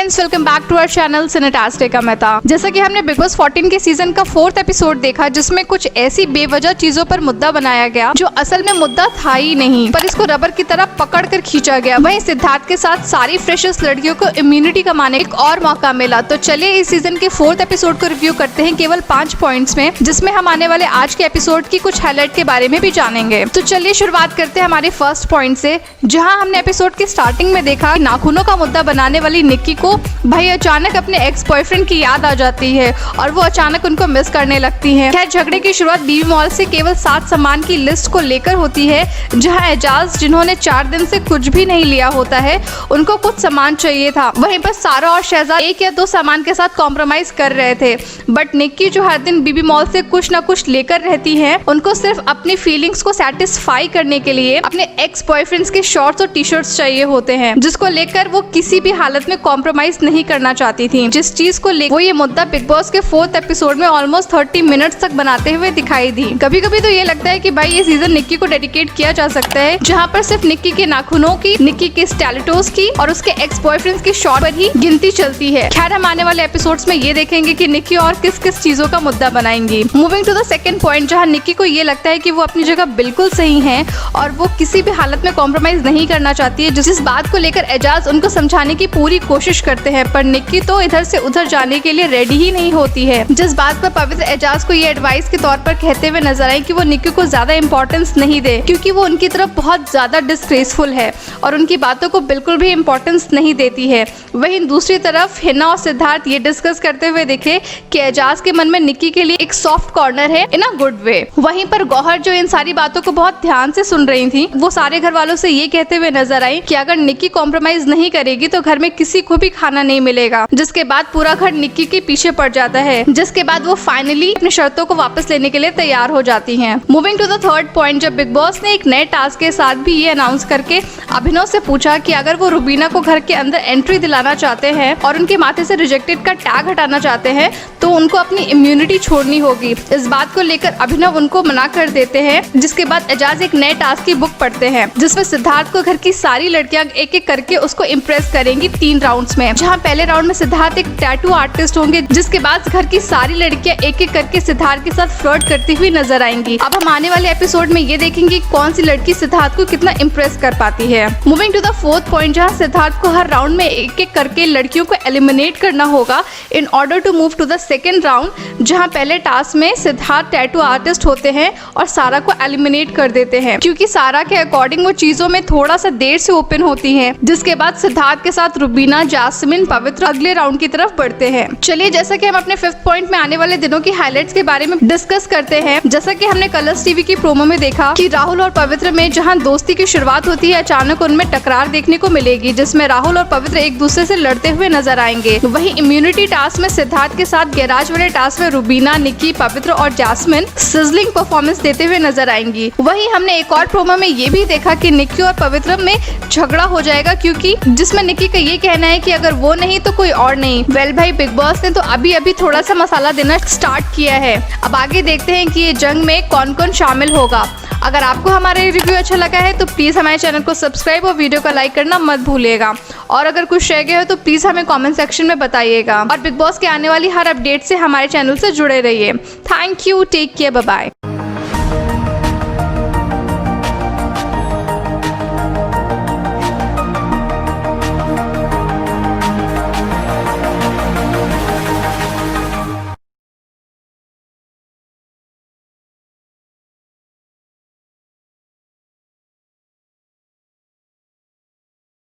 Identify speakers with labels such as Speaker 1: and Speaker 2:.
Speaker 1: Friends, welcome back to our channel Cinetastic Mehta. जैसा कि हमने बिग बॉस 14 के सीजन का 4th एपिसोड देखा, जिसमें कुछ ऐसी बेवजह चीजों पर मुद्दा बनाया गया जो असल में मुद्दा था ही नहीं, पर इसको रबर की तरह पकड़ कर खींचा गया। वहीं सिद्धार्थ के साथ सारी फ्रेशर्स लड़कियों को इम्यूनिटी कमाने एक और मौका मिला। तो चलिए इस सीजन के 4th एपिसोड को रिव्यू करते हैं केवल 5 पॉइंट्स में, जिसमें हम आने वाले आज के एपिसोड की कुछ हाईलाइट के बारे में भी जानेंगे। तो चलिए शुरुआत करते हैं हमारे फर्स्ट पॉइंट से, जहां हमने एपिसोड की स्टार्टिंग में देखा नाखूनों का मुद्दा बनाने वाली निक्की को भाई अचानक अपने एक्स बॉयफ्रेंड की याद आ जाती है और वो अचानक उनको मिस करने लगती है। खैर, झगड़े की शुरुआत बीबी मॉल से केवल 7 सामान की लिस्ट को लेकर होती है, जहां एजाज, जिन्होंने 4 दिन से कुछ भी नहीं लिया होता है, उनको कुछ सामान चाहिए था। वहीं पर सारा और शहजाद 1 या 2 सामान के साथ कॉम्प्रोमाइज कर रहे थे, बट निक्की जो हर दिन बीबी मॉल से कुछ न कुछ लेकर रहती है, उनको सिर्फ अपनी फीलिंग्स को सेटिस्फाई करने के लिए अपने एक्स बॉयफ्रेंड्स के शॉर्ट्स और टी शर्ट्स चाहिए होते हैं, जिसको लेकर वो किसी भी हालत में कॉम्प्रोमाइज नहीं करना चाहती थी। जिस चीज को लेकर वो ये मुद्दा बिग बॉस के 4th एपिसोड में ऑलमोस्ट 30 मिनट्स तक बनाते हुए दिखाई दी। कभी कभी तो ये लगता है कि भाई ये सीजन निक्की को डेडिकेट किया जा सकता है, जहाँ पर सिर्फ निक्की के नाखूनों की, निक्की के स्टेलेटोस की और उसके एक्स बॉयफ्रेंड्स की शॉर्ट पर ही गिनती चलती है। खैर, हम आने वाले एपिसोड्स में ये देखेंगे कि निक्की और किस किस चीजों का मुद्दा बनाएंगी। Moving to the second point, जहाँ निक्की को ये लगता है कि वो अपनी जगह बिल्कुल सही है और वो किसी भी हालत में कॉम्प्रोमाइज नहीं करना चाहती है, जिस बात को लेकर एजाज उनको समझाने की पूरी कोशिश करते हैं, पर निक्की तो इधर से उधर जाने के लिए रेडी ही नहीं होती है। जिस बात पर पवित्र एजाज को ये एडवाइस के तौर पर कहते हुए नजर आई कि वो निक्की को ज्यादा इंपॉर्टेंस नहीं दे, क्योंकि वो उनकी तरफ बहुत ज्यादा डिस्ग्रेसफुल है और उनकी बातों को बिल्कुल भी इंपॉर्टेंस नहीं देती है। वहीं दूसरी तरफ हिना और सिद्धार्थ ये डिस्कस करते हुए दिखे कि एजाज के मन में निक्की के लिए एक सॉफ्ट कॉर्नर है इन अ गुड वे। वहीं पर गौहर, जो इन सारी बातों को बहुत ध्यान से सुन रही थी, वो सारे घर वालों से ये कहते हुए नजर आई कि अगर निक्की कॉम्प्रोमाइज नहीं करेगी तो घर में किसी को भी खाना नहीं मिलेगा। जिसके बाद पूरा घर निक्की के पीछे पड़ जाता है, जिसके बाद वो फाइनली अपनी शर्तों को वापस लेने के लिए तैयार हो जाती हैं। Moving to the third point, जब बिग बॉस ने एक नए टास्क के साथ भी ये अनाउंस करके अभिनव से पूछा कि अगर वो रुबीना को घर के अंदर एंट्री दिलाना चाहते हैं और उनके माथे से रिजेक्टेड का टैग हटाना चाहते हैं, तो उनको अपनी इम्यूनिटी छोड़नी होगी। इस बात को लेकर अभिनव उनको मना कर देते हैं, जिसके बाद एजाज एक नए टास्क की बुक पढ़ते हैं, जिसमें सिद्धार्थ को घर की सारी लड़कियां एक एक करके उसको इम्प्रेस करेंगी 3 राउंड्स में। जहां पहले राउंड में सिद्धार्थ एक टैटू आर्टिस्ट होंगे, जिसके बाद घर की सारी लड़कियां एक एक करके सिद्धार्थ के साथ फ्लर्ट करती हुई नजर आएंगी। अब हम आने वाले एपिसोड में ये देखेंगे कौन सी लड़की सिद्धार्थ को कितना इम्प्रेस कर पाती है। Moving to the 4th point, जहाँ सिद्धार्थ को हर राउंड में एक एक करके लड़कियों को एलिमिनेट करना होगा in order to move to the second round, जहाँ पहले टास्क में सिद्धार्थ टैटू आर्टिस्ट होते हैं और सारा को एलिमिनेट कर देते हैं, क्योंकि सारा के अकॉर्डिंग वो चीजों में थोड़ा सा देर से ओपन होती है। जिसके बाद सिद्धार्थ के साथ रुबीना, जास्मिन, पवित्र अगले राउंड की तरफ बढ़ते हैं। चलिए, जैसा कि हम अपने 5th पॉइंट में आने वाले दिनों की हाइलाइट्स के बारे में डिस्कस करते हैं। जैसा कि हमने कलर्स टीवी की प्रोमो में देखा कि राहुल और पवित्र में जहां दोस्ती की शुरुआत होती है, अचानक उनमें टकरार देखने को मिलेगी, जिसमें राहुल और पवित्र एक दूसरे से लड़ते हुए नजर आएंगे। वहीं इम्यूनिटी टास्क में सिद्धार्थ के साथ गैराज वाले टास्क में रुबीना, निक्की, पवित्र और जास्मिन सिजलिंग परफॉर्मेंस देते हुए नजर आएंगी। वहीं हमने एक और प्रोमो में ये भी देखा कि निक्की और पवित्र में झगड़ा हो जाएगा, क्योंकि जिसमें निक्की का ये कहना है कि अगर वो नहीं तो कोई और नहीं। वेल भाई, बिग बॉस ने तो अभी थोड़ा सा मसाला देना स्टार्ट किया है। अब आगे देखते हैं कि ये जंग में कौन कौन शामिल होगा। अगर आपको हमारा रिव्यू अच्छा लगा है तो प्लीज हमारे चैनल को सब्सक्राइब और वीडियो को लाइक करना मत भूलिएगा, और अगर कुछ रह गया हो तो प्लीज हमें कमेंट सेक्शन में बताइएगा। और बिग बॉस के आने वाली हर अपडेट से हमारे चैनल से जुड़े रहिए। Thank you, take care, bye bye.